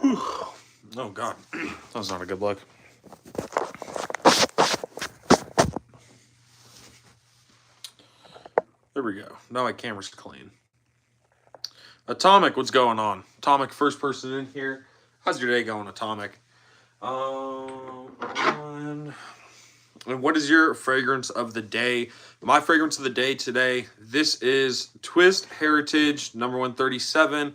Oh, God. That was not a good look. There we go. Now my camera's clean. Atomic, what's going on? Atomic, first person in here. How's your day going, Atomic? And what is your fragrance of the day? My fragrance of the day today, this is Twist Heritage number 137,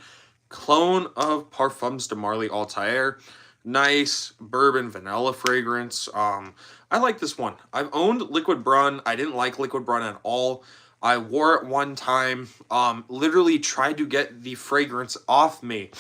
Clone of Parfums de Marly Altair. Nice bourbon vanilla fragrance. I like this one. I've owned Liquid Brun. I didn't like Liquid Brun at all. I wore it one time. Literally tried to get the fragrance off me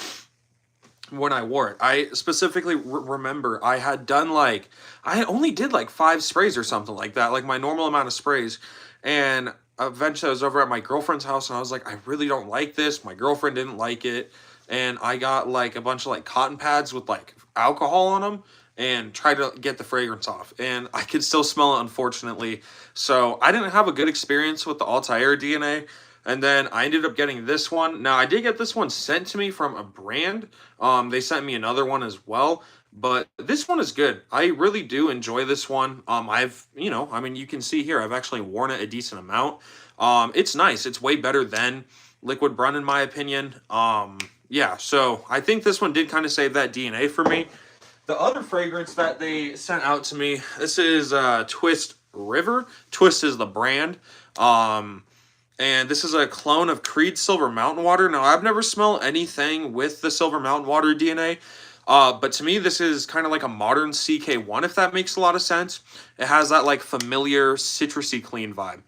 when I wore it. I specifically remember I had done I only did like 5 sprays or something like that, like my normal amount of sprays. And eventually I was over at my girlfriend's house and I was like, I really don't like this. My girlfriend didn't like it. And I got like a bunch of like cotton pads with like alcohol on them and tried to get the fragrance off. And I could still smell it, unfortunately. So I didn't have a good experience with the Altair DNA. And then I ended up getting this one. Now, I did get this one sent to me from a brand. They sent me another one as well. But this one is good. I really do enjoy this one. I mean, you can see here, I've actually worn it a decent amount. It's nice. It's way better than Liquid Brun, in my opinion. Yeah, so I think this one did kind of save that DNA for me. The other fragrance that they sent out to me, this is Twist River. Twist is the brand. And this is a clone of Creed Silver Mountain Water. Now, I've never smelled anything with the Silver Mountain Water DNA. But to me, this is kind of like a modern CK1, if that makes a lot of sense. It has that, like, familiar citrusy clean vibe.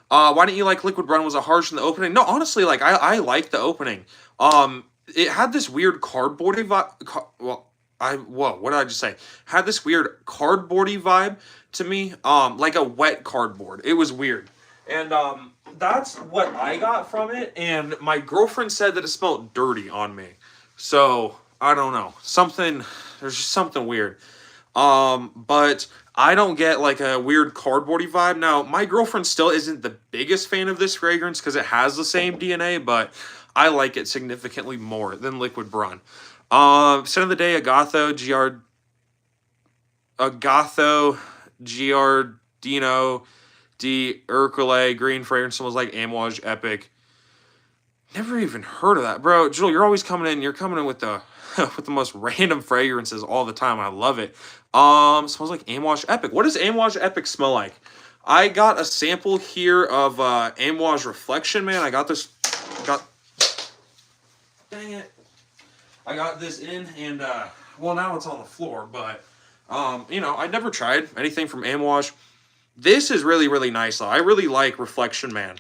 Why didn't you like Liquid Brun? Was it harsh in the opening? No, honestly, like, I liked the opening. It had this weird cardboardy vibe. What did I just say? Had this weird cardboardy vibe to me. Like a wet cardboard. It was weird. And, that's what I got from it, and my girlfriend said that it smelled dirty on me. So, I don't know. There's just something weird. But I don't get like a weird cardboardy vibe. Now, my girlfriend still isn't the biggest fan of this fragrance because it has the same DNA, but I like it significantly more than Liquid Brun. Scent of the day, Agatho Giardino D. Urquile, green fragrance smells like Amouage Epic. Never even heard of that, bro. Jewel, you're always coming in. You're coming in with the with the most random fragrances all the time. I love it. Smells like Amouage Epic. What does Amouage Epic smell like? I got a sample here of Amouage Reflection, man. Dang it. I got this in, and well, now it's on the floor. But I'd never tried anything from Amouage. This is really, really nice, though. I really like Reflection Man.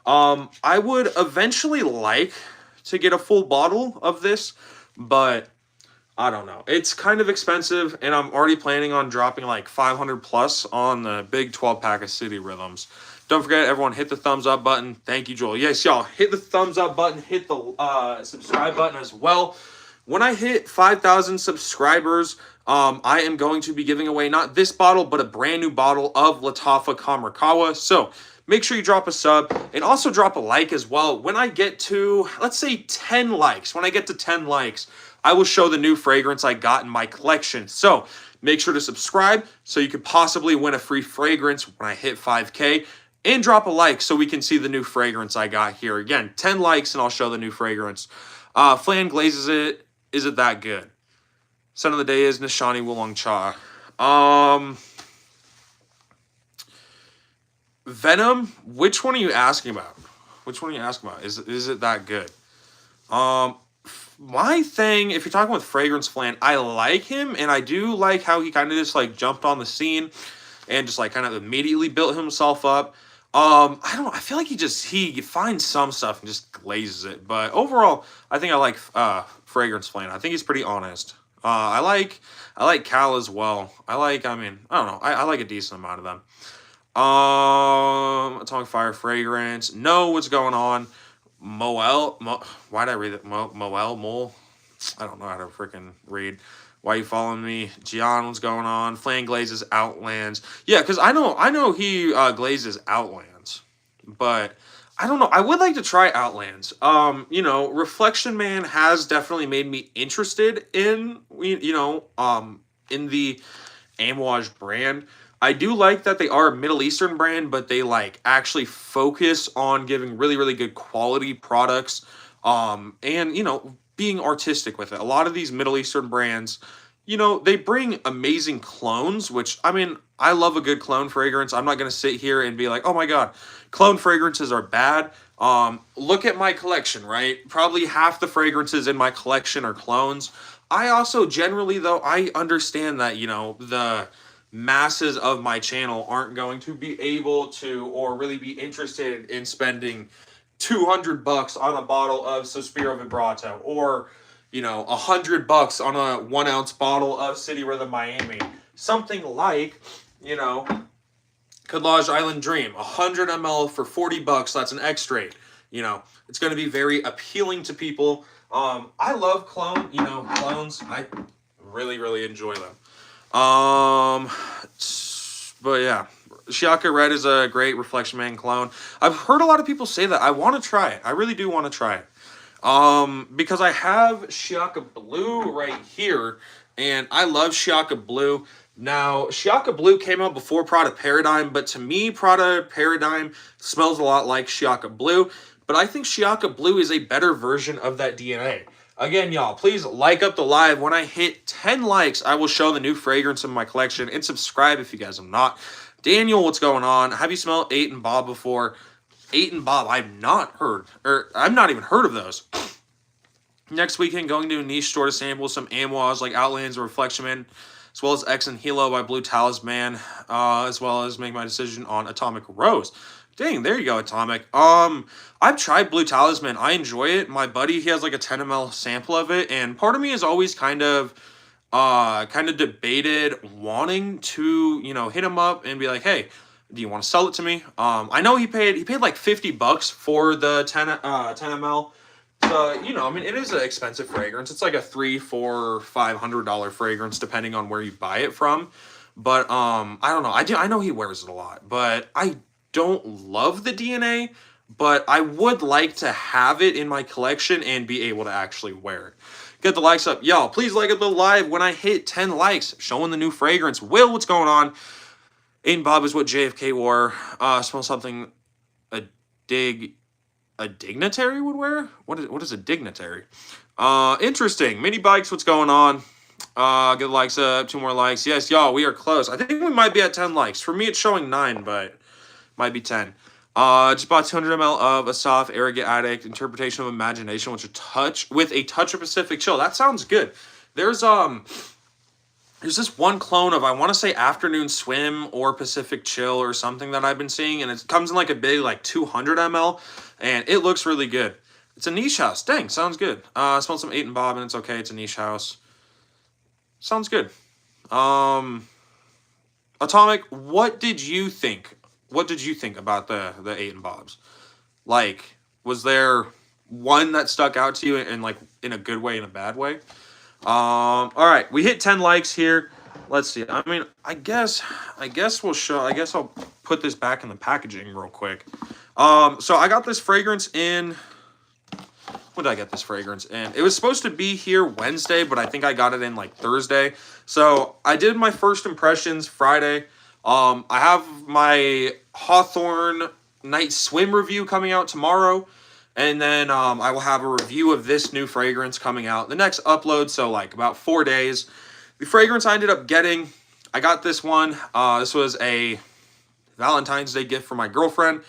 I would eventually like to get a full bottle of this, but I don't know. It's kind of expensive, and I'm already planning on dropping like 500 plus on the big 12-pack of City Rhythms. Don't forget, everyone, hit the thumbs up button. Thank you, Joel. Yes, y'all, hit the thumbs up button. Hit the subscribe button as well. When I hit 5,000 subscribers, I am going to be giving away not this bottle, but a brand new bottle of Latafa Kamarikawa. So make sure you drop a sub and also drop a like as well. When I get to, let's say 10 likes, I will show the new fragrance I got in my collection. So make sure to subscribe so you could possibly win a free fragrance when I hit 5K. And drop a like so we can see the new fragrance I got here. Again, 10 likes and I'll show the new fragrance. Flan glazes it. Is it that good? Scent of the day is Nishani Wulong Cha. Venom, which one are you asking about? Is it that good? My thing, if you're talking with Fragrance Flan, I like him, and I do like how he kind of just like jumped on the scene and just like kind of immediately built himself up. I feel like he finds some stuff and just glazes it. But overall, I think I like Fragrance Flame. I think he's pretty honest. I like Cal as well. I don't know. I like a decent amount of them. Atomic Fire Fragrance. Know what's going on. Why'd I read it? Mole. I don't know how to freaking read. Why you following me? Gian, what's going on? Flame glazes Outlands. Yeah, because I know he glazes Outlands, but I don't know. I would like to try Outlands. Reflection Man has definitely made me interested in in the Amouage brand. I do like that they are a Middle Eastern brand, but they like actually focus on giving really, really good quality products. And being artistic with it. A lot of these Middle Eastern brands, they bring amazing clones, which I mean, I love a good clone fragrance. I'm not gonna sit here and be like, oh my god, clone fragrances are bad. Look at my collection, right? Probably half the fragrances in my collection are clones. I also generally, though, I understand that, the masses of my channel aren't going to be able to or really be interested in spending $200 on a bottle of Sospiro Vibrato, or $100 on a 1 ounce bottle of City Rhythm Miami. Something like, Collage Island Dream, 100 ml for $40. That's an X-Rate. It's going to be very appealing to people. I love clones. I really, really enjoy them. But yeah, Shiaka Red is a great Reflection Man clone. I've heard a lot of people say that. I want to try it. I really do want to try it. Because I have Shiaka Blue right here, and I love Shiaka Blue. Now, Shiaka Blue came out before Prada Paradigm, but to me, Prada Paradigm smells a lot like Shiaka Blue, but I think Shiaka Blue is a better version of that DNA. Again, y'all, please like up the live. When I hit 10 likes, I will show the new fragrance in my collection, and subscribe if you guys have not. Daniel, what's going on? Have you smelled 8 and Bob before? 8 and Bob, I've not heard, or I've not even heard of those. Next weekend, going to a niche store to sample some Amouage like Outlands or Reflection Man, as well as X and Hilo by Blue Talisman, as well as make my decision on Atomic Rose. Dang, there you go, Atomic. I've tried Blue Talisman. I enjoy it. My buddy, he has like a 10 ml sample of it, and part of me is always kind of debated wanting to, hit him up and be like, hey, do you want to sell it to me? I know he paid like $50 for the 10 ml. So, I mean, it is an expensive fragrance. It's like a $300, $400, $500 fragrance, depending on where you buy it from. But, I don't know. I know he wears it a lot, but I don't love the DNA, but I would like to have it in my collection and be able to actually wear it. Get the likes up. Y'all, please like it the live. When I hit 10 likes, showing the new fragrance. Will, what's going on? Aiden Bob is what JFK wore. Smell something a dignitary would wear? What is a dignitary? Interesting. Mini Bikes, what's going on? Get the likes up. 2 more likes. Yes, y'all, we are close. I think we might be at 10 likes. For me, it's showing 9, but might be 10. Just bought 200 ml of a soft, arrogant addict, interpretation of imagination, with a touch of Pacific Chill. That sounds good. There's this one clone of, I want to say Afternoon Swim or Pacific Chill or something that I've been seeing, and it comes in like a big, like 200 ml, and it looks really good. It's a niche house. Dang, sounds good. I smelled some 8 and Bob, and it's okay. It's a niche house. Sounds good. Atomic, what did you think? What did you think about the 8 and Bobs? Like, was there one that stuck out to you in like in a good way, in a bad way? All right, we hit 10 likes here. Let's see. I mean, I guess we'll show. I guess I'll put this back in the packaging real quick. So I got this fragrance in. When did I get this fragrance in? It was supposed to be here Wednesday, but I think I got it in like Thursday. So I did my first impressions Friday. I have my Hawthorne Night Swim review coming out tomorrow. And then I will have a review of this new fragrance coming out the next upload. So like about 4 days. The fragrance I ended up getting, I got this one. This was a Valentine's Day gift for my girlfriend.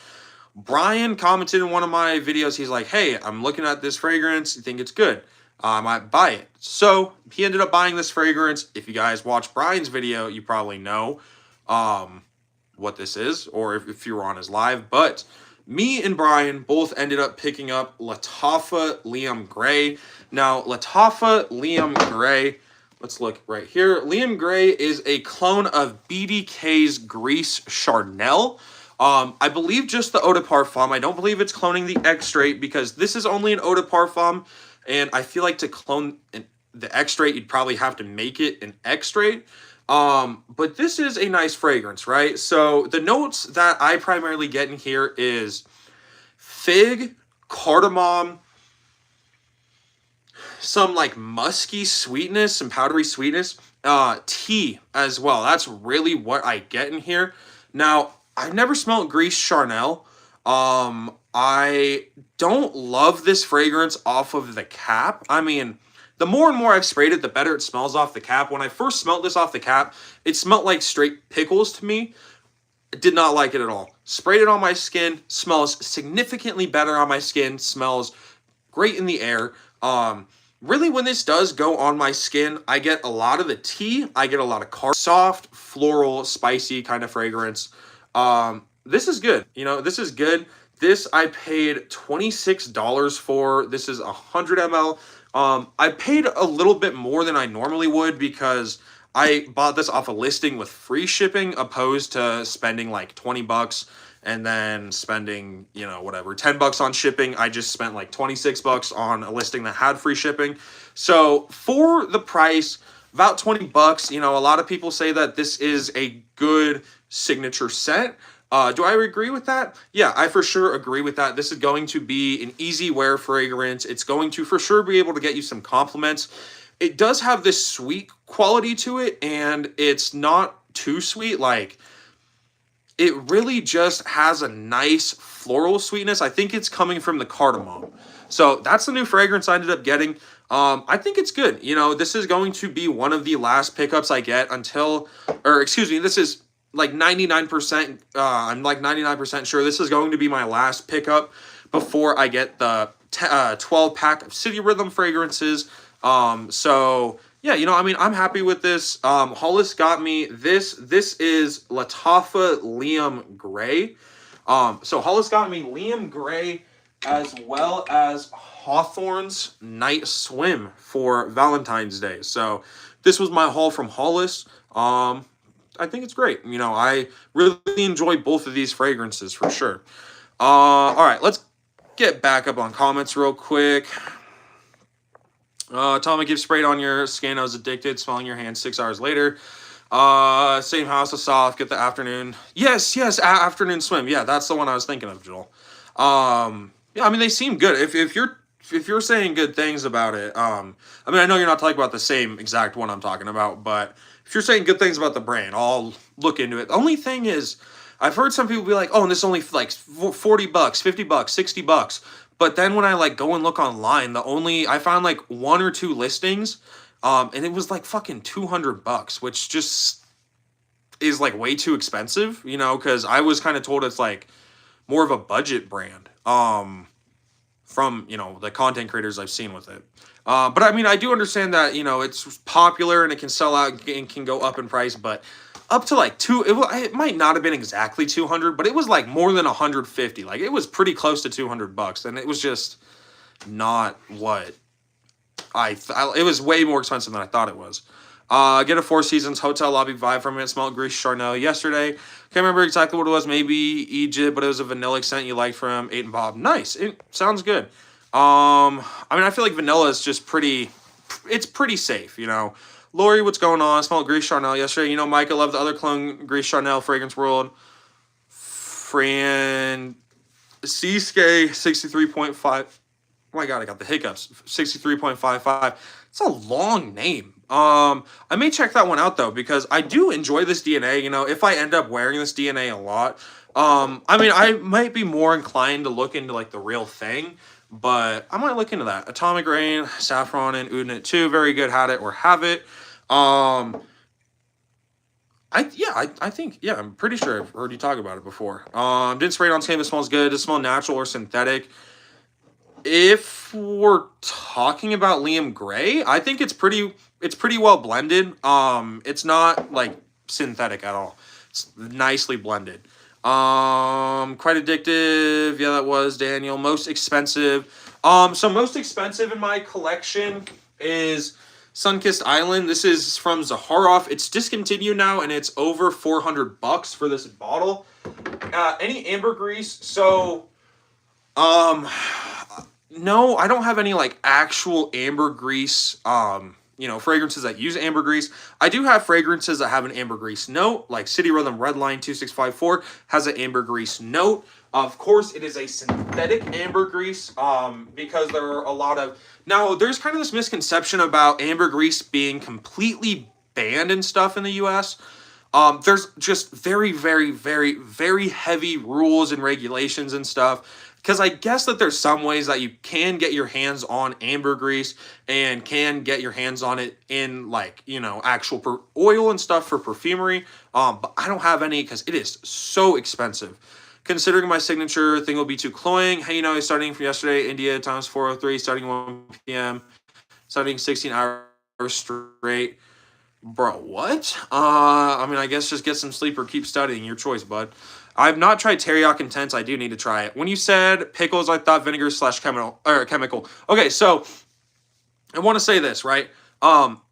Brian commented in one of my videos. He's like, hey, I'm looking at this fragrance. You think it's good? I might buy it. So he ended up buying this fragrance. If you guys watch Brian's video, you probably know what this is, or if you were on his live. But me and Brian both ended up picking up Lattafa Liam Gray. Now, Lattafa Liam Gray, let's look right here. Liam Gray is a clone of BDK's Grease Charnel. I believe just the Eau de Parfum. I don't believe it's cloning the X-Straight, because this is only an Eau de Parfum, and I feel like to clone the X-Straight, you'd probably have to make it an X-Straight. But this is a nice fragrance, right? So the notes that I primarily get in here is fig, cardamom, some like musky sweetness, some powdery sweetness, tea as well. That's really what I get in here. Now, I've never smelled Grease Charnel. I don't love this fragrance off of the cap. I mean, the more and more I've sprayed it, the better it smells off the cap. When I first smelled this off the cap, it smelled like straight pickles to me. Did not like it at all. Sprayed it on my skin, smells significantly better on my skin, smells great in the air. Really, when this does go on my skin, I get a lot of the tea. I get a lot of soft, floral, spicy kind of fragrance. This is good. You know, this is good. This I paid $26 for. This is 100 ml. I paid a little bit more than I normally would because I bought this off a listing with free shipping opposed to spending like 20 bucks and then spending, you know, whatever, 10 bucks on shipping. I just spent like 26 bucks on a listing that had free shipping. So for the price, about 20 bucks, you know, a lot of people say that this is a good signature scent. Do I agree with that? Yeah, I for sure agree with that. This is going to be an easy wear fragrance. It's going to for sure be able to get you some compliments. It does have this sweet quality to it, and it's not too sweet. Like, it really just has a nice floral sweetness. I think it's coming from the cardamom. So that's the new fragrance I ended up getting. I think it's good. You know, this is going to be one of the last pickups I get until, or excuse me, this is like 99%, I'm like 99% sure this is going to be my last pickup before I get the 12 pack of City Rhythm fragrances. So yeah, you know, I mean, I'm happy with this. Hollis got me this. This is Lattafa Liam Gray. So Hollis got me Liam Gray as well as Hawthorne's Night Swim for Valentine's Day. So this was my haul from Hollis. I think it's great. You know, I really enjoy both of these fragrances for sure. All right, let's get back up on comments real quick. Tommy gives sprayed on your skin. I was addicted. Smelling your hands 6 hours later. Same house as soft. Get the afternoon. Yes, afternoon swim. Yeah, that's the one I was thinking of, Joel. Yeah, I mean, they seem good. If you're saying good things about it, I mean, I know you're not talking about the same exact one I'm talking about, but if you're saying good things about the brand, I'll look into it. The only thing is, I've heard some people be like, oh, and this is only like 40 bucks, 50 bucks, 60 bucks. But then when I like go and look online, I found like 1 or 2 listings, and it was like fucking 200 bucks, which just is like way too expensive, you know, because I was kind of told it's like more of a budget brand, from, you know, the content creators I've seen with it. But I mean, I do understand that, you know, it's popular and it can sell out and can go up in price, but up to like it might not have been exactly 200, but it was like more than 150. Like, it was pretty close to 200 bucks, and it was just not what it was way more expensive than I thought it was. Get a Four Seasons hotel lobby vibe from it. Smelled Grease Charnel yesterday. Can't remember exactly what it was. Maybe Egypt, but it was a vanilla scent you liked from 8 and Bob. Nice. It sounds good. I mean, I feel like vanilla is just it's pretty safe, you know. Lori, what's going on? Smelled Grease Charnel yesterday. You know, Mike, I love the other clone Grease Charnel Fragrance World. Fran Seascape 63.5. Oh my god, I got the hiccups. 63.55. It's a long name. I may check that one out though, because I do enjoy this DNA. You know, if I end up wearing this DNA a lot, I mean, I might be more inclined to look into like the real thing, but I might look into that. Atomic Rain, Saffron, and Udinit too. Very good. Had it or have it. I think, yeah, I'm pretty sure I've heard you talk about it before. Didn't spray it on skin. It smells good. Does it smell natural or synthetic? If we're talking about Liam Gray, I think it's pretty well blended. It's not like synthetic at all. It's nicely blended. Quite addictive. Yeah, that was Daniel. Most expensive. So most expensive in my collection is Sunkissed Island. This is from Zaharoff. It's discontinued now, and it's over 400 bucks for this bottle. Any ambergris? So, no, I don't have any like actual ambergris, fragrances that use ambergris. I do have fragrances that have an ambergris note, like City Rhythm Redline 2654 has an ambergris note. Of course, it is a synthetic ambergris because there are a lot of... Now, there's kind of this misconception about ambergris being completely banned and stuff in the U.S. There's just very, very, very, very heavy rules and regulations and stuff. Because I guess that there's some ways that you can get your hands on ambergris and can get your hands on it in actual oil and stuff for perfumery. But I don't have any because it is so expensive. Considering my signature thing will be too cloying. Hey, starting from yesterday, India times 403, starting 1 p.m., starting 16 hours straight. Bro, what? I guess just get some sleep or keep studying. Your choice, bud. I've not tried teriyaki intense. I do need to try it. When you said pickles, I thought vinegar / chemical. Okay, so I want to say this, right?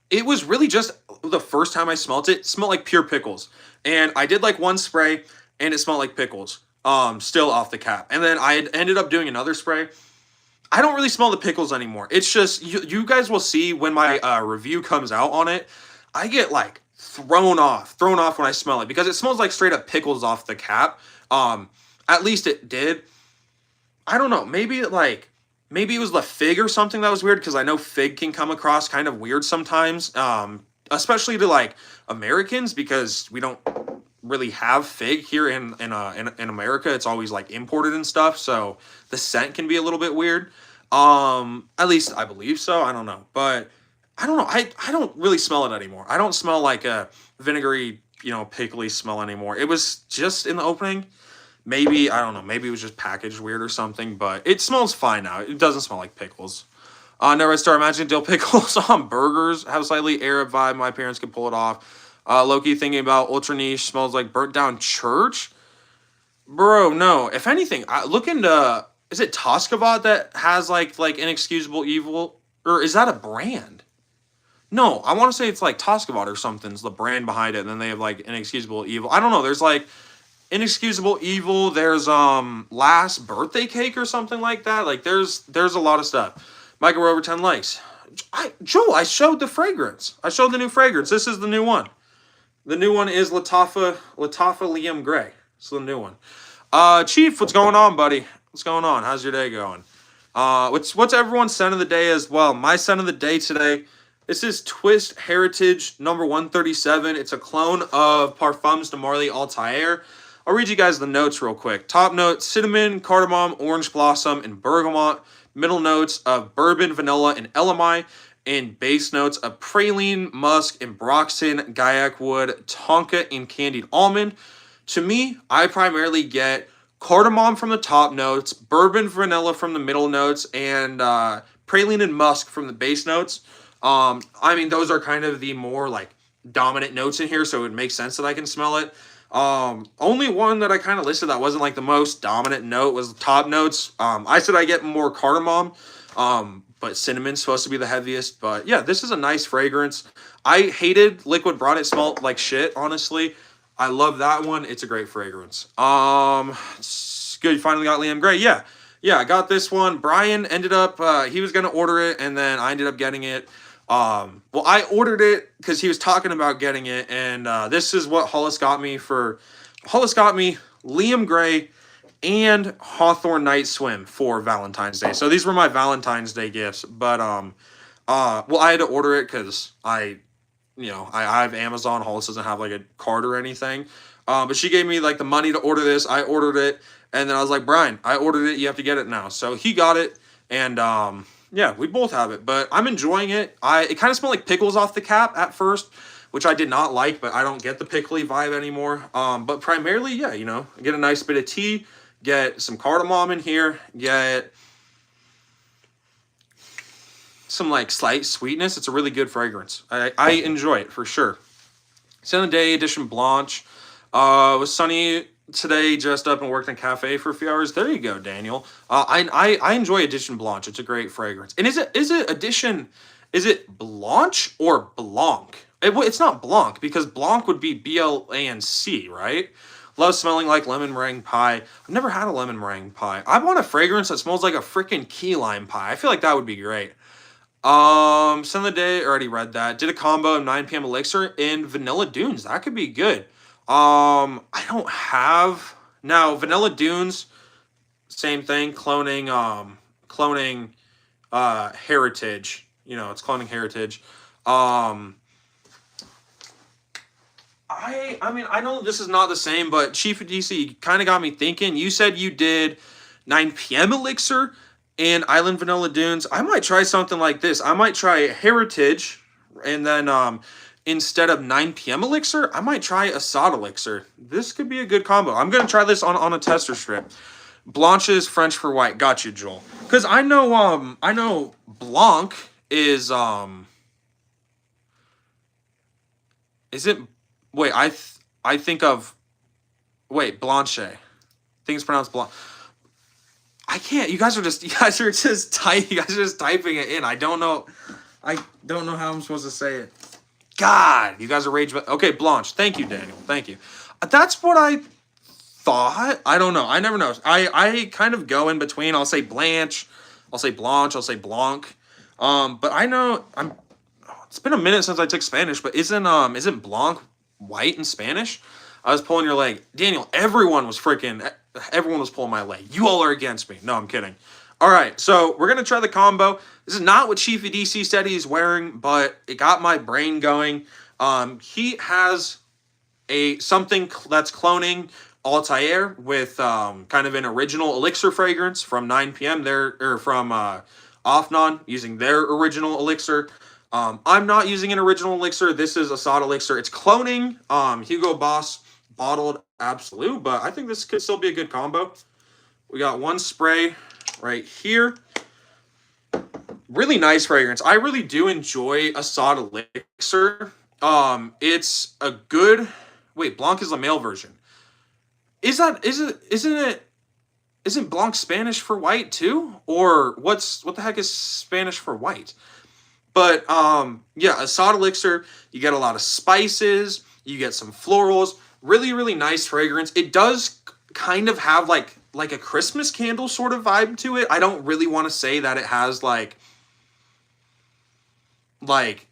It was really just the first time I smelled it. It smelled like pure pickles. And I did like one spray, and it smelled like pickles. Still off the cap. And then I ended up doing another spray. I don't really smell the pickles anymore. It's just, you guys will see when my review comes out on it. I get thrown off when I smell it because it smells like straight up pickles off the cap. At least it did. I don't know. Maybe it was the fig or something that was weird because I know fig can come across kind of weird sometimes. Especially to Americans because we don't really have fig here in America. It's always imported and stuff. So the scent can be a little bit weird. At least I believe so. I don't know, but I don't know. I don't really smell it anymore. I don't smell like a vinegary, pickly smell anymore. It was just in the opening. Maybe, I don't know. Maybe it was just packaged weird or something, but it smells fine now. It doesn't smell like pickles. Never start imagining dill pickles on burgers. Have a slightly Arab vibe. My parents could pull it off. Loki thinking about ultra niche smells like burnt down church. Bro, no. If anything, look into, is it Toscavat that has like Inexcusable Evil? Or is that a brand? No, I want to say it's Toscavat or something's the brand behind it, and then they have Inexcusable Evil. I don't know. There's Inexcusable Evil. There's Last Birthday Cake or something like that. There's a lot of stuff. Michael, we're over 10 likes. Joel, I showed the fragrance. I showed the new fragrance. This is the new one. The new one is Lattafa Liam Gray. It's the new one. Chief, what's going on, buddy? What's going on? How's your day going? What's everyone's scent of the day as well? My scent of the day today. This is Twist Heritage number 137. It's a clone of Parfums de Marly Altair. I'll read you guys the notes real quick. Top note, cinnamon, cardamom, orange blossom, and bergamot. Middle notes of bourbon, vanilla, and elemi. And base notes of praline, musk, and ambroxan, gaiac wood, tonka, and candied almond. To me, I primarily get cardamom from the top notes, bourbon, vanilla from the middle notes, and praline and musk from the base notes. Those are kind of the more dominant notes in here, so it makes sense that I can smell it. Only one that I kind of listed that wasn't the most dominant note was the top notes. I said I get more cardamom, but cinnamon's supposed to be the heaviest. But yeah, this is a nice fragrance. I hated Liquid Brown. It smelled like shit, honestly. I love that one. It's a great fragrance. It's good. You finally got Liam Gray. Yeah, I got this one. Brian ended up, he was going to order it, and then I ended up getting it. Well, I ordered it because he was talking about getting it, and this is what Hollis got me Liam Gray and Hawthorne Night Swim for Valentine's Day. So these were my Valentine's Day gifts, but I had to order it because I have Amazon. Hollis doesn't have a card or anything, but she gave me the money to order this. I ordered it, and then I was like, Brian, I ordered it. You have to get it now. So he got it, and yeah, we both have it, but I'm enjoying it. It kind of smelled like pickles off the cap at first, which I did not like, but I don't get the pickly vibe anymore. But primarily, yeah, get a nice bit of tea, get some cardamom in here, get some slight sweetness. It's a really good fragrance. I enjoy it for sure. Scent of the Day Edition Blanche. Was sunny today, dressed up and worked in a cafe for a few hours. There you go, Daniel. I enjoy Edition Blanche. It's a great fragrance. And is it Blanche or Blanc? It's not Blanc because Blanc would be B-L-A-N-C, right? Love smelling like lemon meringue pie. I've never had a lemon meringue pie. I want a fragrance that smells like a freaking key lime pie. I feel like that would be great. Sun of the Day, already read that. Did a combo of 9 p.m. Elixir and Vanilla Dunes. That could be good. I don't have now Vanilla Dunes, same thing, cloning Heritage. You know, it's cloning Heritage. Um I mean, I know this is not the same, but Chief of DC kind of got me thinking. You said you did 9 p.m. Elixir and Island Vanilla Dunes. I might try something like this. I might try Heritage, and then instead of 9 p.m. Elixir, I might try Assad Elixir. This could be a good combo. I'm gonna try this on a tester strip. Blanche's French for white. Got you, Joel. Because I know Blanc is it wait, I think of wait, Blanche. I think it's pronounced Blanc. I can't. You guys are just typing it in. I don't know how I'm supposed to say it. God, you guys are rage. Okay, Blanche. Thank you, Daniel. Thank you. That's what I thought. I don't know. I never know. I kind of go in between. I'll say Blanche. I'll say Blanche. I'll say Blanc. But I know it's been a minute since I took Spanish, but isn't Blanc white in Spanish? I was pulling your leg. Daniel, everyone was pulling my leg. You all are against me. No, I'm kidding. All right, so we're going to try the combo. This is not what Chiefy DC said he's wearing, but it got my brain going. He has something that's cloning Altair with kind of an original elixir fragrance from 9 p.m. From Offnon using their original elixir. I'm not using an original elixir. This is Assad elixir. It's cloning Hugo Boss bottled Absolute, but I think this could still be a good combo. We got one spray right here. Really nice fragrance. I really do enjoy Assad elixir. It's a good. Wait, Blanc is the male version. Isn't Blanc Spanish for white too? Or what the heck is Spanish for white? But yeah, Assad elixir, you get a lot of spices, you get some florals, really, really nice fragrance. It does kind of have like a Christmas candle sort of vibe to it. I don't really want to say that it has like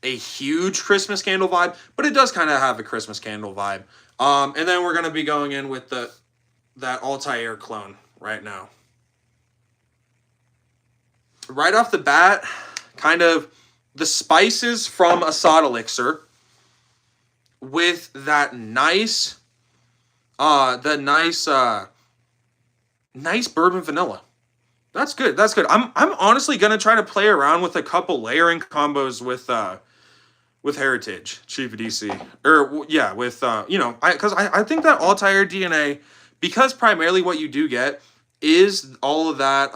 a huge Christmas candle vibe, but it does kind of have a Christmas candle vibe. And then we're gonna be going in with that Altair clone right now. Right off the bat, kind of the spices from Assad elixir with that nice nice bourbon vanilla. That's good. That's good. I'm honestly gonna try to play around with a couple layering combos with Heritage Chief of DC, or yeah, with because I think that Altair DNA, because primarily what you do get is all of that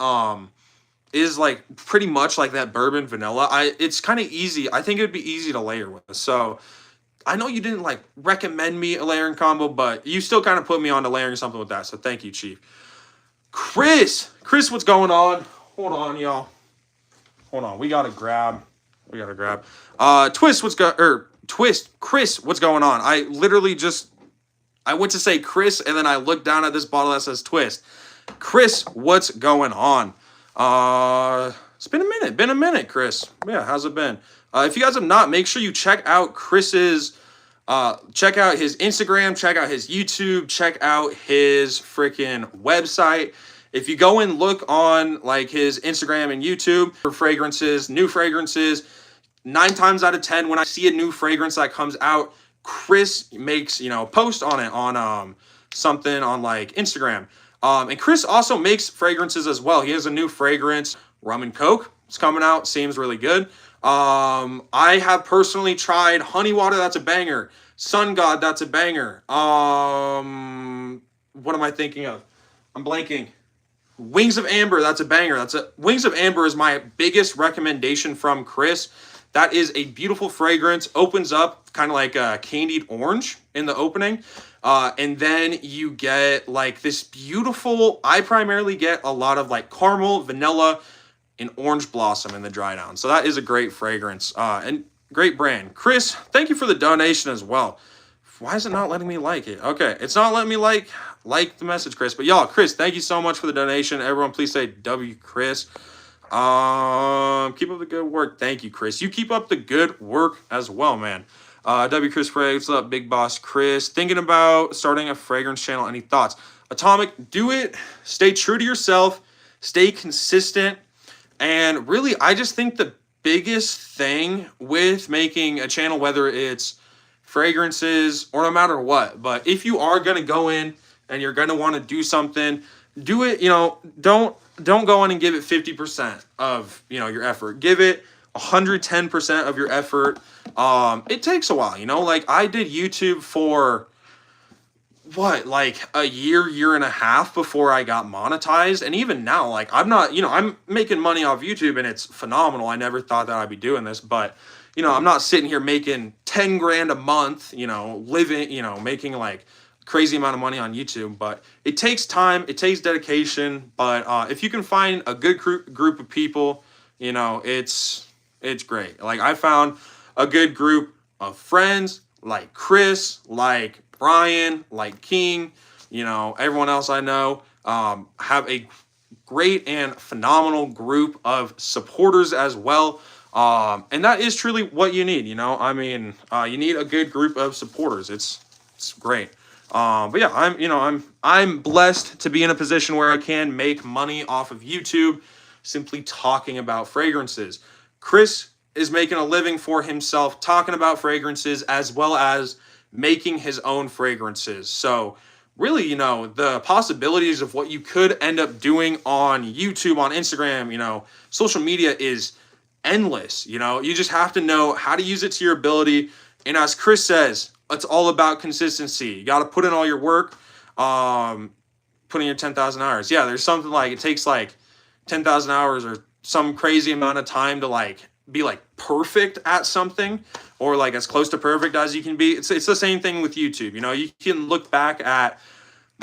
is like pretty much like that bourbon vanilla. It's kind of easy. I think it would be easy to layer with. So I know you didn't like recommend me a layering combo, but you still kind of put me on to layering something with that. So thank you, Chief. Chris, what's going on? Hold on, y'all. Hold on. We gotta grab. Twist, Chris, what's going on? I went to say Chris, and then I looked down at this bottle that says Twist. Chris, what's going on? It's been a minute, Chris. Yeah, how's it been? If you guys have not, make sure you check out Chris's, check out his Instagram, check out his YouTube, check out his freaking website. If you go and look on like his Instagram and YouTube for fragrances, new fragrances, 9 times out of 10, when I see a new fragrance that comes out, Chris makes, post on it on something on like Instagram. And Chris also makes fragrances as well. He has a new fragrance, Rum and Coke. It's coming out. Seems really good. I have personally tried Honey Water. That's a banger. Sun God. That's a banger. What am I thinking of? I'm blanking. Wings of Amber. That's a banger. Wings of Amber is my biggest recommendation from Chris. That is a beautiful fragrance. Opens up kind of like a candied orange in the opening. And then you get like this beautiful, I primarily get a lot of like caramel, vanilla, and orange blossom in the dry down. So that is a great fragrance and great brand. Chris, thank you for the donation as well. Why is it not letting me like it? Okay, it's not letting me like the message, Chris. But y'all, Chris, thank you so much for the donation. Everyone, please say W, Chris. Keep up the good work. Thank you, Chris. You keep up the good work as well, man. W. Chris Frey, what's up, Big Boss Chris? Thinking about starting a fragrance channel. Any thoughts? Atomic, do it. Stay true to yourself. Stay consistent. And really, I just think the biggest thing with making a channel, whether it's fragrances or no matter what, but if you are going to go in and you're going to want to do something, do it, don't go in and give it 50% of, your effort. Give it 110% of your effort. It takes a while, like I did YouTube for like a year and a half before I got monetized. And even now, like I'm not, I'm making money off YouTube and it's phenomenal. I never thought that I'd be doing this, but I'm not sitting here making 10 grand a month, living, making like crazy amount of money on YouTube. But it takes time, it takes dedication. But if you can find a good group of people, it's great. Like I found a good group of friends like Chris, like Brian, like King, everyone else I know, have a great and phenomenal group of supporters as well. And that is truly what you need, you need a good group of supporters. It's great. But yeah, I'm blessed to be in a position where I can make money off of YouTube simply talking about fragrances. Chris is making a living for himself talking about fragrances as well as making his own fragrances. So really, the possibilities of what you could end up doing on YouTube, on Instagram, social media is endless. You just have to know how to use it to your ability. And as Chris says, it's all about consistency. You got to put in all your work, put in your 10,000 hours. Yeah, there's something like, it takes like 10,000 hours or some crazy amount of time to like be like perfect at something, or like as close to perfect as you can be. It's the same thing with YouTube. You can look back at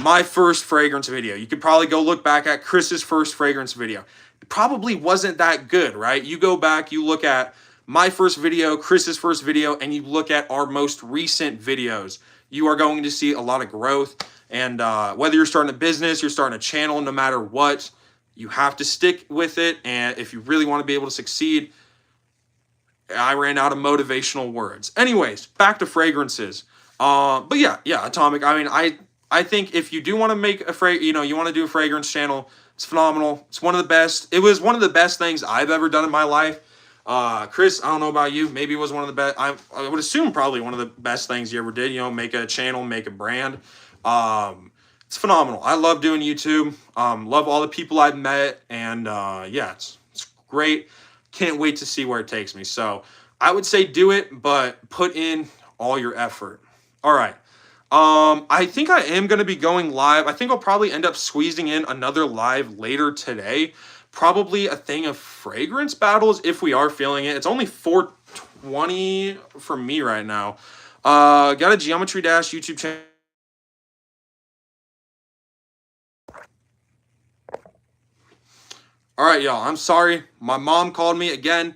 my first fragrance video. You could probably go look back at Chris's first fragrance video. It probably wasn't that good, right? You go back, you look at my first video, Chris's first video, and you look at our most recent videos. You are going to see a lot of growth. And whether you're starting a business, you're starting a channel, no matter what, you have to stick with it. And if you really want to be able to succeed, I ran out of motivational words. Anyways, back to fragrances. But yeah, Atomic. I think if you do want to make you want to do a fragrance channel, it's phenomenal. It's one of the best. It was one of the best things I've ever done in my life. Chris, I don't know about you. Maybe it was one of the best. I would assume probably one of the best things you ever did. Make a channel, make a brand. It's phenomenal. I love doing YouTube. Love all the people I've met, and yeah, it's great. Can't wait to see where it takes me. So I would say do it, but put in all your effort. All right. I think I am going to be going live. I think I'll probably end up squeezing in another live later today. Probably a thing of fragrance battles if we are feeling it. It's only 4:20 for me right now. Got a Geometry Dash YouTube channel. All right, y'all. I'm sorry. My mom called me again.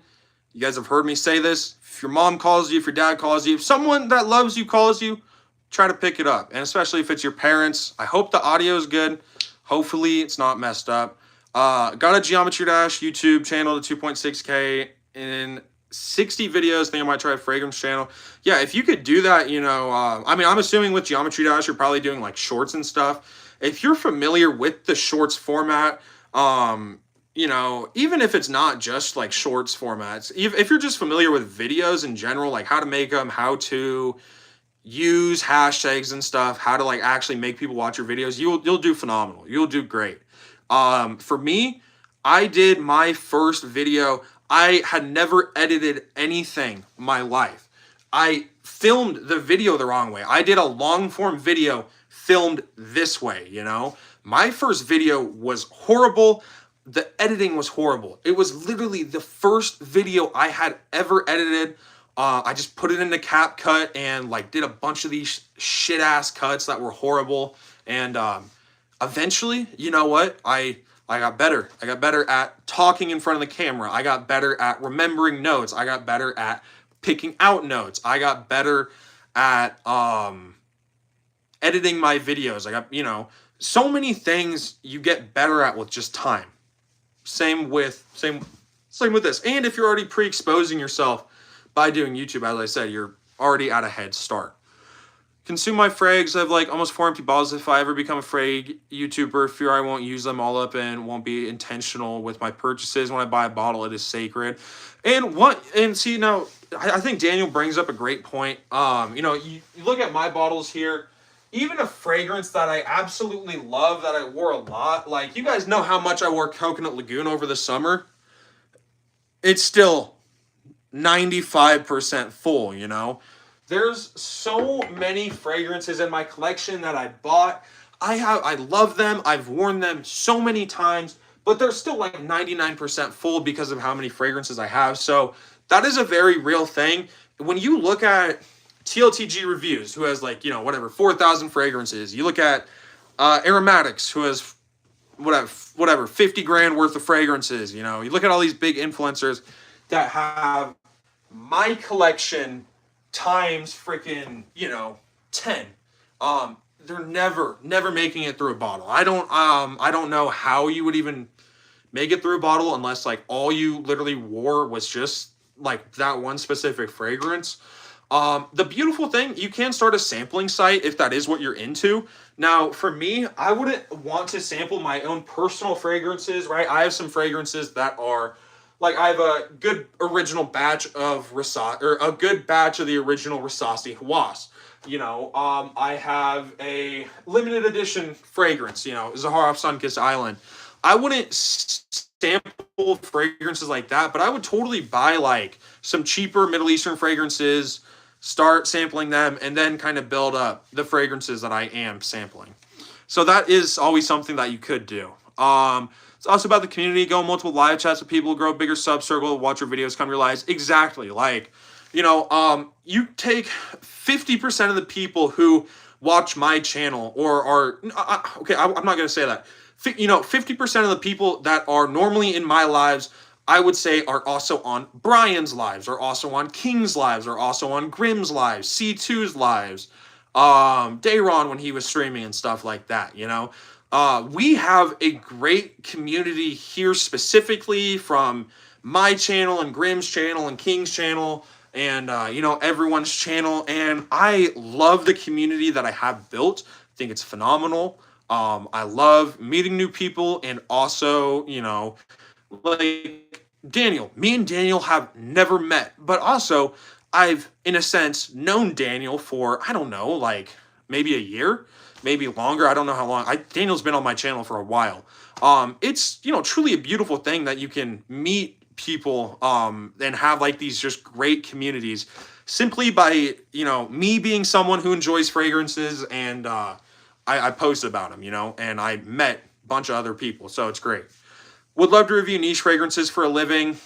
You guys have heard me say this. If your mom calls you, if your dad calls you, if someone that loves you calls you, try to pick it up. And especially if it's your parents. I hope the audio is good. Hopefully it's not messed up. Got a Geometry Dash YouTube channel to 2.6K in 60 videos. Think I might try a fragrance channel. Yeah, if you could do that, I'm assuming with Geometry Dash, you're probably doing like shorts and stuff. If you're familiar with the shorts format, even if it's not just like shorts formats, if you're just familiar with videos in general, like how to make them, how to use hashtags and stuff, how to like actually make people watch your videos, you'll do phenomenal. You'll do great. For me, I did my first video. I had never edited anything in my life. I filmed the video the wrong way. I did a long form video filmed this way, My first video was horrible. The editing was horrible. It was literally the first video I had ever edited. I just put it into CapCut and like did a bunch of these shit ass cuts that were horrible. And eventually, you know what? I got better. I got better at talking in front of the camera. I got better at remembering notes. I got better at picking out notes. I got better at editing my videos. I got, so many things you get better at with just time. Same with this. And if you're already pre-exposing yourself by doing YouTube, as I said, you're already at a head start. Consume my frags. I have like almost 4 empty bottles. If I ever become a frag YouTuber, fear I won't use them all up and won't be intentional with my purchases. When I buy a bottle, it is sacred. And see now, I think Daniel brings up a great point. You look at my bottles here. Even a fragrance that I absolutely love, that I wore a lot. Like, you guys know how much I wore Coconut Lagoon over the summer. It's still 95% full, you know? There's so many fragrances in my collection that I bought. I love them. I've worn them so many times, but they're still like 99% full because of how many fragrances I have. So that is a very real thing. When you look at TLTG Reviews, who has like, 4,000 fragrances. You look at Aromatics, who has whatever 50 grand worth of fragrances. You look at all these big influencers that have my collection times freaking 10. They're never making it through a bottle. I don't know how you would even make it through a bottle unless like all you literally wore was just like that one specific fragrance. The beautiful thing, you can start a sampling site if that is what you're into. Now, for me, I wouldn't want to sample my own personal fragrances, right? I have some fragrances that are like, I have a good original batch of a good batch of the original Rasasti Hawass. I have a limited edition fragrance, Zaharoff Sunkissed Island. I wouldn't sample fragrances like that, but I would totally buy like some cheaper Middle Eastern fragrances, start sampling them, and then kind of build up the fragrances that I am sampling. So that is always something that you could do. It's also about the community. Go on multiple live chats with people, grow a bigger sub circle, watch your videos, come to your lives. Exactly. Like, you take 50% of the people who watch my channel or are, okay, I'm not going to say that. 50% of the people that are normally in my lives, I would say, are also on Brian's lives, are also on King's lives, are also on Grimm's lives, C2's lives, Dayron when he was streaming and stuff like that, we have a great community here, specifically from my channel and Grimm's channel and King's channel and, everyone's channel. And I love the community that I have built. I think it's phenomenal. I love meeting new people, and also, like Daniel. Me and Daniel have never met, but also I've, in a sense, known Daniel for, I don't know, like maybe a year, maybe longer. I don't know how long. Daniel's been on my channel for a while. It's, truly a beautiful thing that you can meet people and have like these just great communities simply by, me being someone who enjoys fragrances, and I post about them, and I met a bunch of other people. So it's great. Would love to review niche fragrances for a living.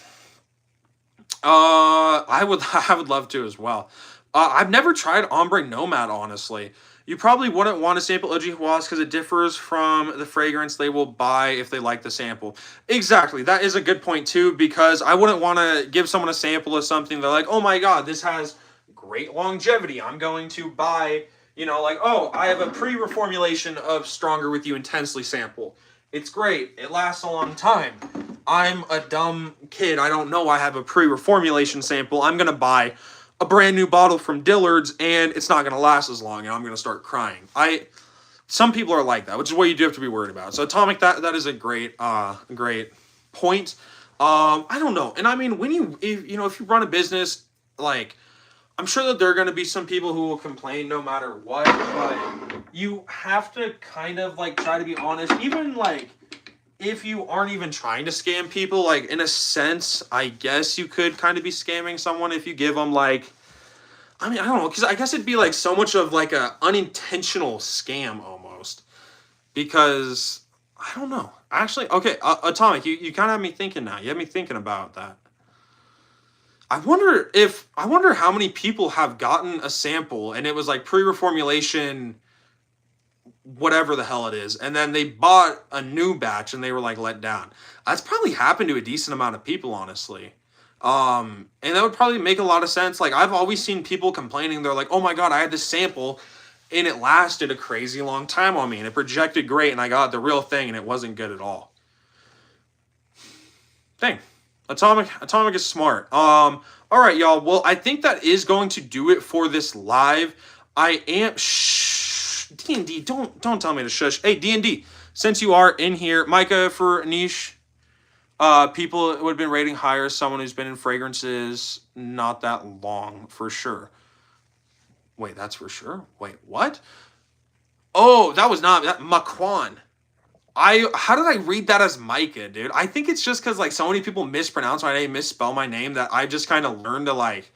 I would love to as well. I've never tried Ombre Nomad, honestly. You probably wouldn't want to sample OG Hawass because it differs from the fragrance they will buy if they like the sample. Exactly. That is a good point too, because I wouldn't want to give someone a sample of something they're like, oh my God, this has great longevity. I'm going to buy, I have a pre-reformulation of Stronger With You Intensely sample. It's great. It lasts a long time. I'm a dumb kid. I don't know I have a pre-reformulation sample. I'm going to buy a brand new bottle from Dillard's, and it's not going to last as long, and I'm going to start crying. Some people are like that, which is what you do have to be worried about. So Atomic, that is a great point. I don't know. And I mean, if you run a business, like, I'm sure that there are going to be some people who will complain no matter what, but you have to kind of like try to be honest. Even like if you aren't even trying to scam people, like in a sense, I guess you could kind of be scamming someone if you give them like, I mean, I don't know, because I guess it'd be like so much of like a unintentional scam almost, because I don't know. Actually, okay, Atomic, you kind of have me thinking now. You have me thinking about that. I wonder how many people have gotten a sample and it was like pre-reformulation, whatever the hell it is, and then they bought a new batch and they were like let down. That's probably happened to a decent amount of people, honestly. And that would probably make a lot of sense. Like, I've always seen people complaining. They're like, oh my God, I had this sample and it lasted a crazy long time on me and it projected great and I got the real thing and it wasn't good at all. Dang. Atomic is smart. All right, y'all. Well, I think that is going to do it for this live. I am shh. D&D, don't tell me to shush. Hey, D&D, since you are in here, Micah, for niche people would have been rating higher someone who's been in fragrances not that long, for sure. Wait, that's for sure? Wait, what? Oh, that was not that Maquan. How did I read that as Micah, dude? I think it's just because like so many people mispronounce my name, misspell my name that I just kind of learned to like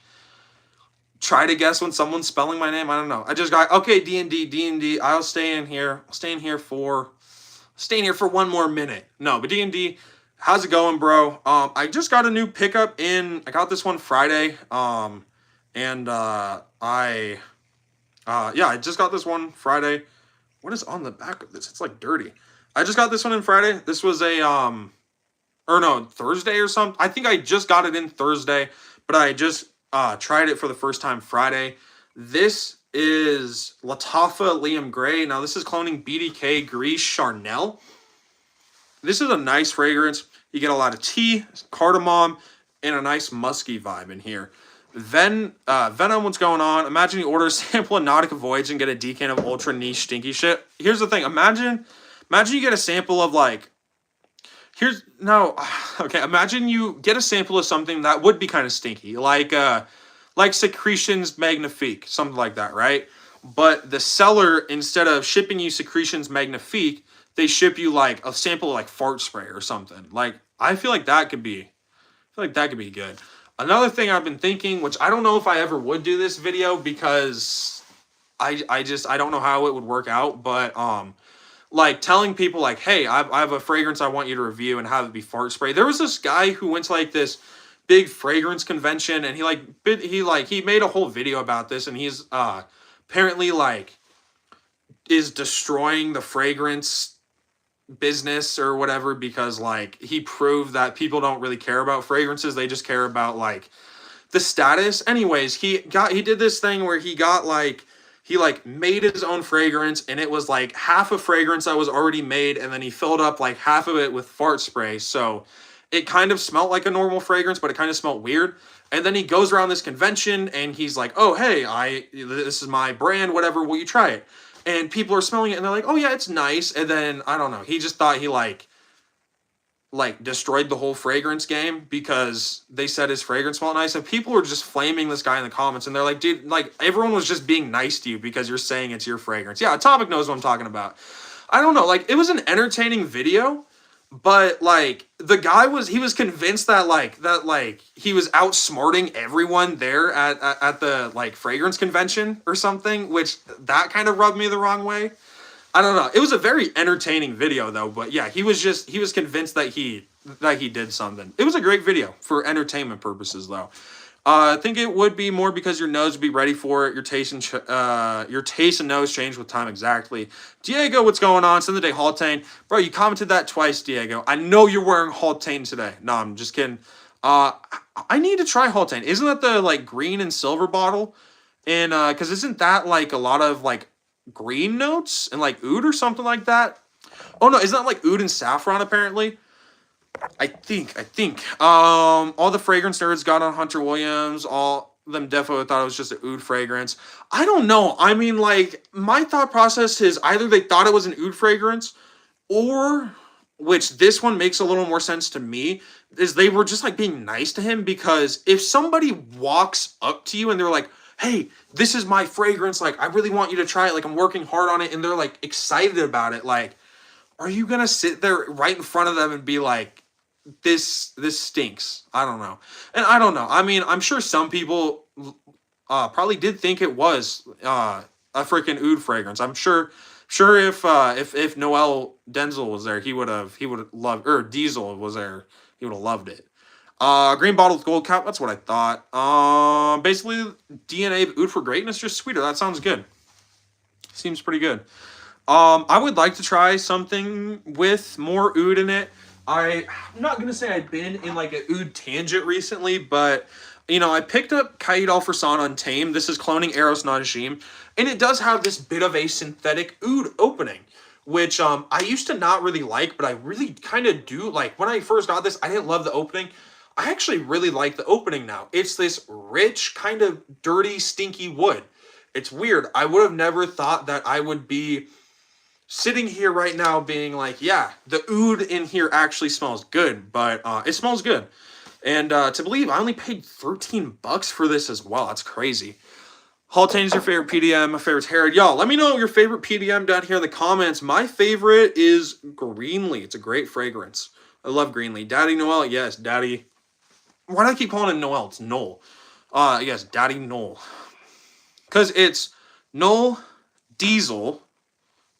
try to guess when someone's spelling my name. I don't know. I just got okay, D&D. I'll stay in here. I'll stay in here for one more minute. No, but D&D, how's it going, bro? I just got a new pickup in. I got this one Friday. And yeah, I just got this one Friday. What is on the back of this? It's like dirty. I just got this one in Friday. This was a or no, Thursday or something. I think I just got it in Thursday, but I just tried it for the first time Friday. This is Lattafa Liam Gray. Now this is cloning BDK Gris Charnel. This is a nice fragrance. You get a lot of tea, cardamom, and a nice musky vibe in here. Venom, what's going on? Imagine you order a sample of Nautica Voyage and get a decan of ultra niche stinky shit. Here's the thing. Imagine you get a sample of like, imagine you get a sample of something that would be kind of stinky, like Secretions Magnifique, something like that, right? But the seller, instead of shipping you Secretions Magnifique, they ship you like a sample of like fart spray or something. Like, I feel like that could be good. Another thing I've been thinking, which I don't know if I ever would do this video because I don't know how it would work out, but like telling people like, hey, I have a fragrance I want you to review and have it be fart spray. There was this guy who went to like this big fragrance convention and he made a whole video about this, and he's apparently like is destroying the fragrance business or whatever because like he proved that people don't really care about fragrances, they just care about like the status. Anyways, he did this thing where he made his own fragrance, and it was like half a fragrance that was already made, and then he filled up like half of it with fart spray, so it kind of smelled like a normal fragrance, but it kind of smelled weird. And then he goes around this convention and he's like, oh hey, this is my brand, whatever, will you try it? And people are smelling it and they're like, oh yeah, it's nice. And then, I don't know, he just thought he like destroyed the whole fragrance game because they said his fragrance smelled nice. And people were just flaming this guy in the comments. And they're like, dude, like everyone was just being nice to you because you're saying it's your fragrance. Yeah, Atomic knows what I'm talking about. I don't know, like it was an entertaining video. But like the guy was convinced that he was outsmarting everyone there at the like fragrance convention or something, which that kind of rubbed me the wrong way. I don't know. It was a very entertaining video though, but yeah, he was convinced that he did something. It was a great video for entertainment purposes though. I think it would be more because your nose would be ready for it. Your taste and nose change with time exactly. Diego, what's going on? Send the day Haltane. Bro, you commented that twice, Diego. I know you're wearing Haltane today. No, I'm just kidding. I need to try Haltane. Isn't that the like green and silver bottle? And because isn't that like a lot of like green notes and like oud or something like that? Oh no, isn't that like oud and saffron apparently? I think. All the fragrance nerds got on Hunter Williams. All of them definitely thought it was just an oud fragrance. I don't know. I mean, like, my thought process is either they thought it was an oud fragrance, or, which this one makes a little more sense to me, is they were just, like, being nice to him, because if somebody walks up to you and they're like, hey, this is my fragrance, like, I really want you to try it, like, I'm working hard on it, and they're, like, excited about it, like, are you gonna sit there right in front of them and be like, this stinks? I don't know. And I don't know. I mean, I'm sure some people probably did think it was a freaking oud fragrance. I'm sure if Noel Denzel was there, he would have loved, or Diesel was there, he would have loved it. Green bottle with gold cap, that's what I thought. Basically DNA of oud for greatness, just sweeter. That sounds good. Seems pretty good. I would like to try something with more oud in it. I'm not going to say I've been in like an oud tangent recently, but, you know, I picked up Kaid Al-Farsan Untamed. This is cloning Eros Najim, and it does have this bit of a synthetic oud opening, which I used to not really like, but I really kind of do like. When I first got this, I didn't love the opening. I actually really like the opening now. It's this rich, kind of dirty, stinky wood. It's weird. I would have never thought that I would be sitting here right now being like, yeah, the oud in here actually smells good, but it smells good. And to believe I only paid $13 for this as well. That's crazy. Haltane's your favorite PDM. My favorite's Herod. Y'all, let me know your favorite PDM down here in the comments. My favorite is Greenlee. It's a great fragrance. I love Greenlee. Daddy Noel, yes, Daddy. Why do I keep calling him Noel? It's Noel. Yes, Daddy Noel. Because it's Noel Diesel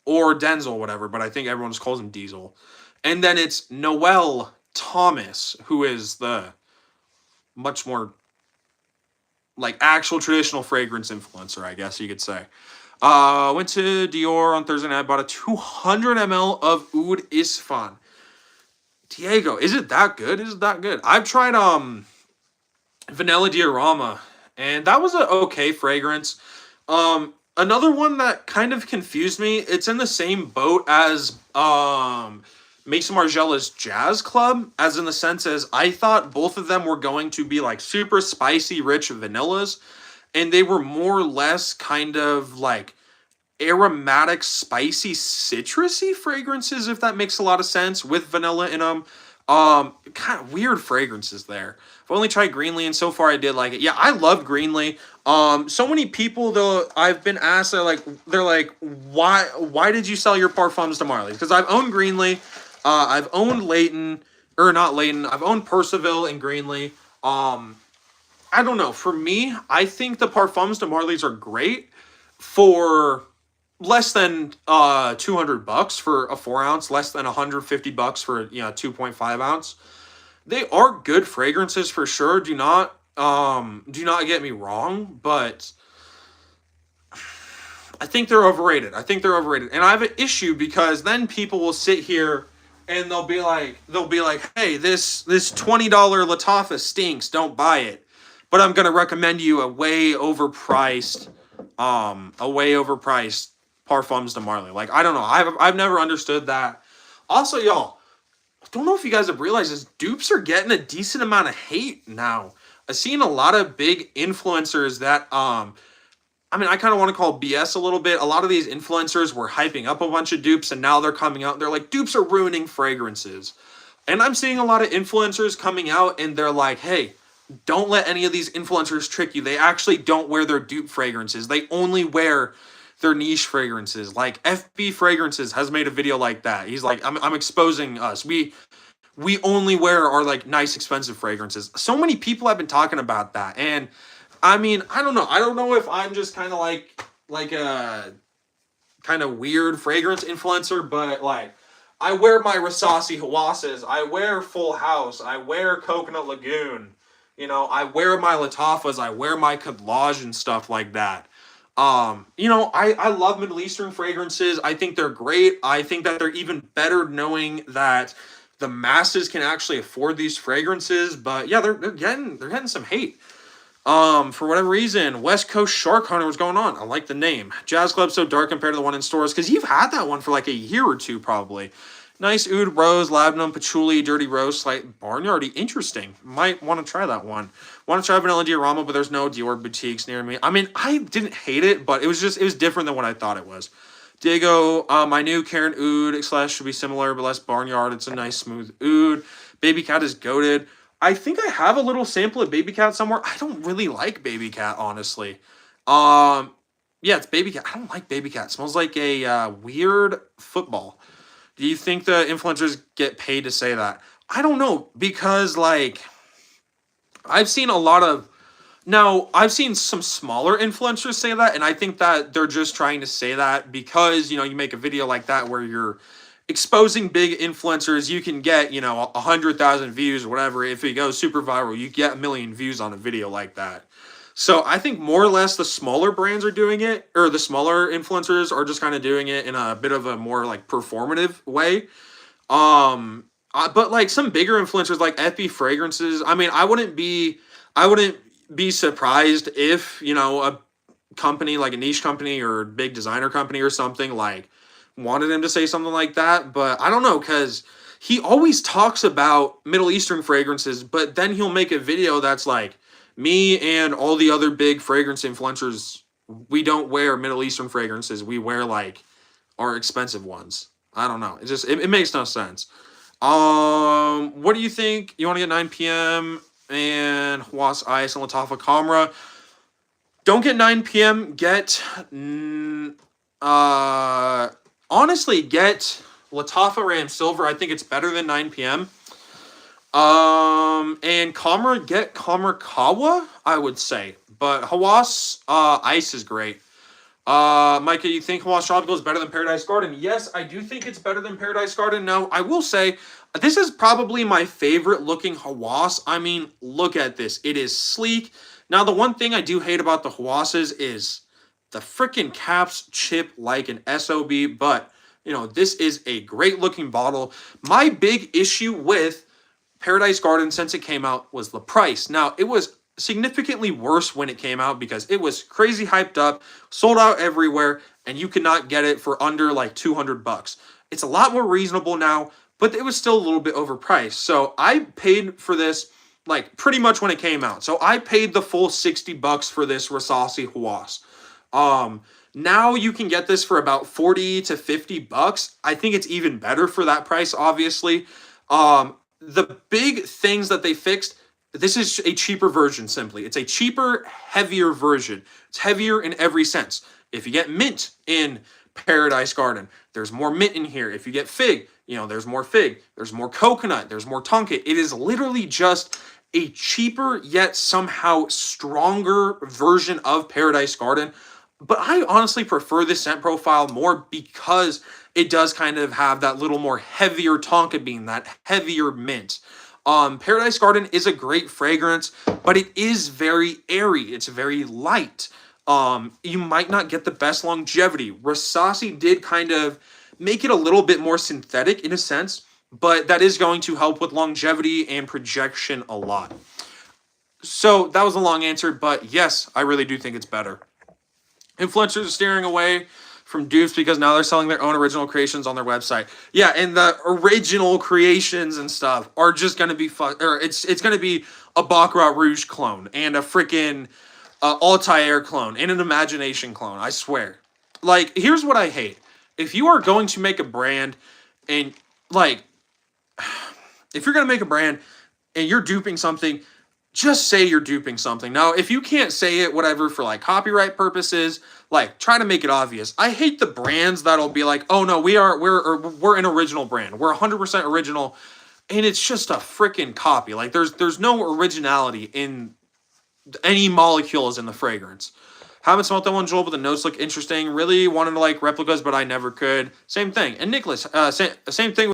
or Denzel, whatever, but I think everyone just calls him Diesel. And then it's Noel Thomas, who is the much more like actual traditional fragrance influencer, I guess you could say. Went to Dior on Thursday night, bought a 200 ml of Oud Isfan. Diego, is it that good? Is it that good? I've tried Vanilla Diorama, and that was an okay fragrance. Another one that kind of confused me, it's in the same boat as Mason Margiela's Jazz Club, as in the sense as I thought both of them were going to be like super spicy, rich vanillas, and they were more or less kind of like aromatic, spicy, citrusy fragrances, if that makes a lot of sense, with vanilla in them. Kind of weird fragrances there. I've only tried Greenlee, and so far I did like it. Yeah, I love Greenlee. So many people though I've been asked, they're like, why did you sell your parfums to Marley's? Because I've owned Greenlee, I've owned Leighton, or not Leighton, I've owned Percival and Greenlee. I don't know. For me, I think the parfums de Marley's are great for less than $200 for a 4 ounce, less than $150 for 2.5 ounce. They are good fragrances for sure. Do not get me wrong, but I think they're overrated. And I have an issue because then people will sit here and they'll be like, hey, this $20 Lattafa stinks. Don't buy it. But I'm gonna recommend you a way overpriced parfums de Marley. Like, I don't know. I've never understood that. Also, y'all, I don't know if you guys have realized this. Dupes are getting a decent amount of hate now. I've seen a lot of big influencers that I kind of want to call BS a little bit. A lot of these influencers were hyping up a bunch of dupes, and now they're coming out and they're like, dupes are ruining fragrances. And I'm seeing a lot of influencers coming out and they're like, hey, don't let any of these influencers trick you. They actually don't wear their dupe fragrances. They only wear their niche fragrances. Like FB Fragrances has made a video like that. He's like, I'm exposing us. We only wear our like nice expensive fragrances. So many people have been talking about that. And I don't know. I don't know if I'm just kind of like a kind of weird fragrance influencer, but like I wear my Rasasi Hawasses. I wear Full House. I wear Coconut Lagoon. I wear my Lattafas. I wear my Cadlage and stuff like that. I love Middle Eastern fragrances. I think they're great. I think that they're even better knowing that the masses can actually afford these fragrances. But yeah, they're getting some hate. For whatever reason, West Coast Shark Hunter, what's going on? I like the name. Jazz Club so dark compared to the one in stores, because you've had that one for like a year or two probably. Nice oud, rose, labdanum, patchouli, dirty rose, slight barnyardy. Interesting. Might want to try that one. Want to try Vanilla Diorama, but there's no Dior boutiques near me. I didn't hate it, but it was different than what I thought it was. Diego, my new Karen oud / should be similar, but less barnyard. It's a nice smooth oud. Baby Cat is goated. I think I have a little sample of Baby Cat somewhere. I don't really like Baby Cat, honestly. Yeah, it's Baby Cat. I don't like Baby Cat. It smells like a weird football. Do you think the influencers get paid to say that? I don't know, because like I've seen some smaller influencers say that, and I think that they're just trying to say that because, you make a video like that where you're exposing big influencers, you can get, 100,000 views or whatever. If it goes super viral, you get 1 million views on a video like that. So I think more or less the smaller brands are doing it, or the smaller influencers are just kind of doing it in a bit of a more like performative way. But like some bigger influencers like FB Fragrances, I wouldn't be surprised if, a company like a niche company or big designer company or something like wanted him to say something like that, but I don't know, because he always talks about Middle Eastern fragrances, but then he'll make a video that's like, me and all the other big fragrance influencers, we don't wear Middle Eastern fragrances. We wear like our expensive ones. I don't know. It makes no sense. What do you think? You want to get 9 p.m. and Hawas Ice and Latafa Kamra? Don't get 9 p.m. Get honestly, get Latafa Ram Silver. I think it's better than 9 p.m. And Kamra, get Kawa, I would say. But Hawas Ice is great. Micah, you think Hawas Tropical is better than Paradise Garden? Yes, I do think it's better than Paradise Garden. Now, I will say, this is probably my favorite looking Hawas. I mean, look at this. It is sleek. Now, the one thing I do hate about the Hawases is the freaking caps chip like an SOB, but, you know, this is a great looking bottle. My big issue with Paradise Garden since it came out was the price. Now, it was significantly worse when it came out because it was crazy hyped up, sold out everywhere, and you could not get it for under like $200. It's a lot more reasonable now, but it was still a little bit overpriced. So I paid for this like pretty much when it came out. So I paid the full $60 for this Rasasi Hawas. Now you can get this for about 40 to $50. I think it's even better for that price, obviously. The big things that they fixed, this is a cheaper version, simply. It's a cheaper, heavier version. It's heavier in every sense. If you get mint in Paradise Garden, there's more mint in here. If you get fig, you know, there's more fig. There's more coconut. There's more tonka. It is literally just a cheaper yet somehow stronger version of Paradise Garden. But I honestly prefer this scent profile more because it does kind of have that little more heavier tonka bean, that heavier mint. Paradise Garden is a great fragrance, but it is very airy. It's very light. You might not get the best longevity. Rasasi did kind of make it a little bit more synthetic in a sense, but that is going to help with longevity and projection a lot. So that was a long answer, but yes, I really do think it's better. Influencers are steering away from dupes because now they're selling their own original creations on their website. Yeah, and the original creations and stuff are just going to be it's going to be a Baccarat Rouge clone and a freaking Altair clone and an Imagination clone, I swear. Like, here's what I hate. If you are going to make a brand and, like, if you're going to make a brand and you're duping something, just say you're duping something. Now, if you can't say it, whatever, for like copyright purposes, like try to make it obvious. I hate the brands that'll be like, oh no, we're an original brand. We're 100% original, and it's just a freaking copy. Like there's no originality in any molecules in the fragrance. Haven't smelled that one, Joel, but the notes look interesting. Really wanted to like replicas, but I never could. Same thing. And Nicholas, same thing.